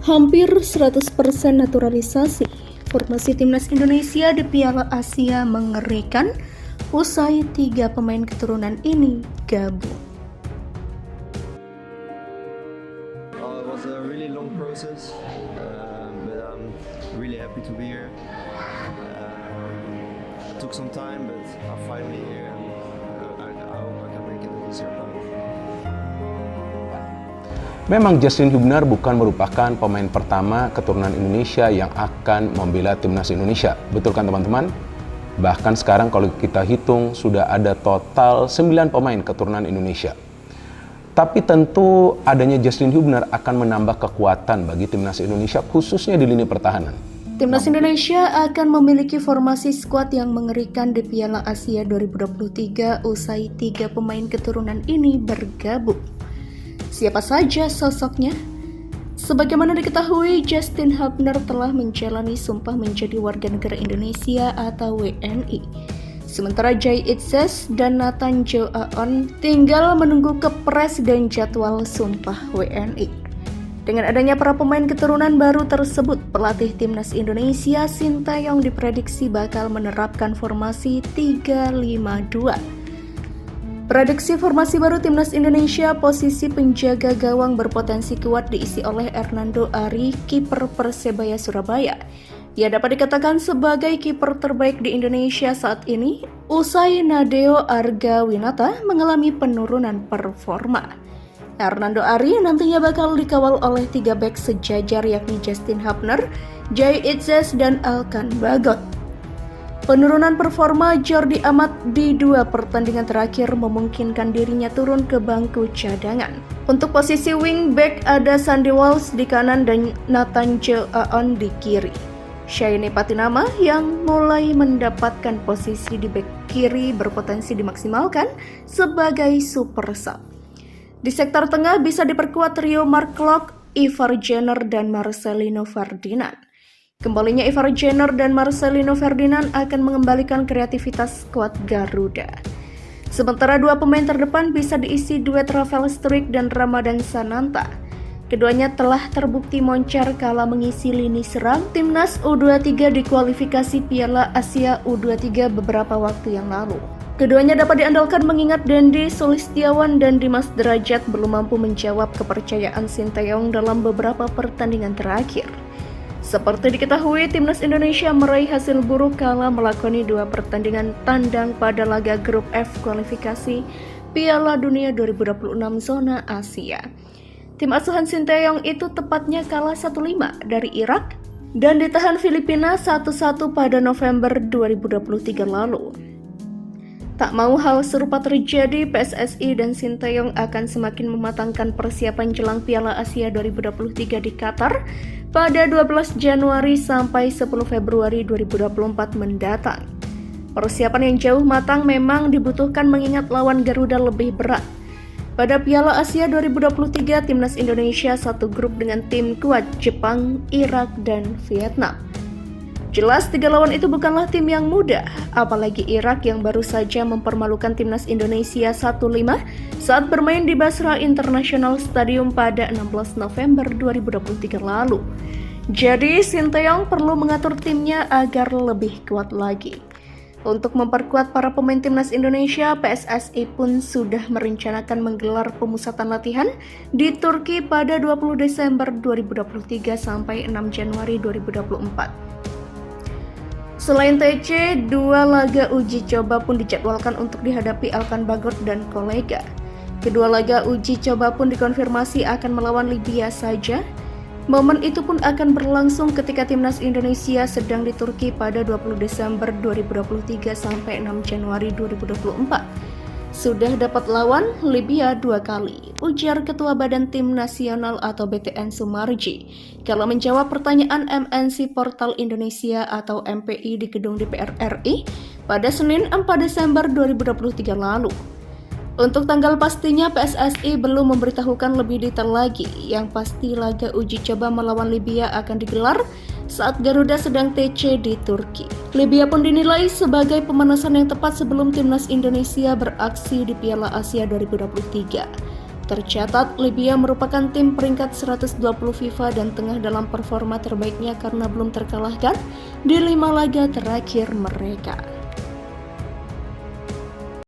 Hampir 100% naturalisasi. Formasi timnas Indonesia di Piala Asia mengerikan usai 3 pemain keturunan ini gabung. It was a really long process, but I'm really happy to be here. It took some time, but I'm finally here, and I hope I can make it this year. Memang Justin Hubner bukan merupakan pemain pertama keturunan Indonesia yang akan membela timnas Indonesia. Betul kan teman-teman? Bahkan sekarang kalau kita hitung sudah ada total 9 pemain keturunan Indonesia. Tapi tentu adanya Justin Hubner akan menambah kekuatan bagi timnas Indonesia khususnya di lini pertahanan. Timnas Indonesia akan memiliki formasi skuad yang mengerikan di Piala Asia 2023 usai 3 pemain keturunan ini bergabung. Siapa saja sosoknya? Sebagaimana diketahui, Justin Hubner telah menjalani sumpah menjadi warga negara Indonesia atau WNI. Sementara Jay Itzes dan Nathan Joe Aon tinggal menunggu kepres dan jadwal sumpah WNI. Dengan adanya para pemain keturunan baru tersebut, pelatih timnas Indonesia Sintayong diprediksi bakal menerapkan formasi 3-5-2. Prediksi formasi baru timnas Indonesia, posisi penjaga gawang berpotensi kuat diisi oleh Hernando Ari, kiper Persebaya Surabaya. Ia dapat dikatakan sebagai kiper terbaik di Indonesia saat ini, usai Nadeo Argawinata mengalami penurunan performa. Hernando Ari nantinya bakal dikawal oleh 3 bek sejajar yakni Justin Hubner, Jay Itzes, dan Alkan Bagot. Penurunan performa Jordi Amat di 2 pertandingan terakhir memungkinkan dirinya turun ke bangku cadangan. Untuk posisi wingback ada Sandy Walsh di kanan dan Nathan Joe Aon di kiri. Shayne Patinama yang mulai mendapatkan posisi di bek kiri berpotensi dimaksimalkan sebagai super sub. Di sektor tengah bisa diperkuat trio Mark Klok, Ivar Jenner, dan Marcelino Ferdinand. Kembalinya Ivar Jenner dan Marcelino Ferdinand akan mengembalikan kreativitas skuad Garuda. Sementara 2 pemain terdepan bisa diisi duet Rafael Struijk dan Ramadan Sananta. Keduanya telah terbukti moncar kala mengisi lini serang timnas U23 di kualifikasi Piala Asia U23 beberapa waktu yang lalu. Keduanya dapat diandalkan mengingat Dendi Sulistiawan dan Dimas Derajat belum mampu menjawab kepercayaan Sintayong dalam beberapa pertandingan terakhir. Seperti diketahui, timnas Indonesia meraih hasil buruk kala melakoni 2 pertandingan tandang pada laga grup F kualifikasi Piala Dunia 2026 zona Asia. Tim asuhan Sintayong itu tepatnya kalah 1-5 dari Irak dan ditahan Filipina 1-1 pada November 2023 lalu. Tak mau hal serupa terjadi, PSSI dan Sintayong akan semakin mematangkan persiapan jelang Piala Asia 2023 di Qatar pada 12 Januari sampai 10 Februari 2024 mendatang. Persiapan yang jauh matang memang dibutuhkan mengingat lawan Garuda lebih berat. Pada Piala Asia 2023, timnas Indonesia satu grup dengan tim kuat Jepang, Irak, dan Vietnam. Jelas 3 lawan itu bukanlah tim yang mudah, apalagi Irak yang baru saja mempermalukan timnas Indonesia 1-5 saat bermain di Basra International Stadium pada 16 November 2023 lalu. Jadi Sintayong perlu mengatur timnya agar lebih kuat lagi. Untuk memperkuat para pemain timnas Indonesia, PSSI pun sudah merencanakan menggelar pemusatan latihan di Turki pada 20 Desember 2023 sampai 6 Januari 2024. Selain TC, 2 laga uji coba pun dijadwalkan untuk dihadapi Alkan Bagot dan kolega. Kedua laga uji coba pun dikonfirmasi akan melawan Libya saja. Momen itu pun akan berlangsung ketika timnas Indonesia sedang di Turki pada 20 Desember 2023 sampai 6 Januari 2024. Sudah dapat lawan Libya 2 kali, ujar Ketua Badan Tim Nasional atau BTN Sumarji kalau menjawab pertanyaan MNC Portal Indonesia atau MPI di gedung DPR RI pada Senin 4 Desember 2023 lalu. Untuk tanggal pastinya PSSI belum memberitahukan lebih detail lagi. Yang pasti laga uji coba melawan Libya akan digelar saat Garuda sedang TC di Turki. Libya pun dinilai sebagai pemanasan yang tepat sebelum timnas Indonesia beraksi di Piala Asia 2023. Tercatat, Libya merupakan tim peringkat 120 FIFA dan tengah dalam performa terbaiknya karena belum terkalahkan di 5 laga terakhir mereka.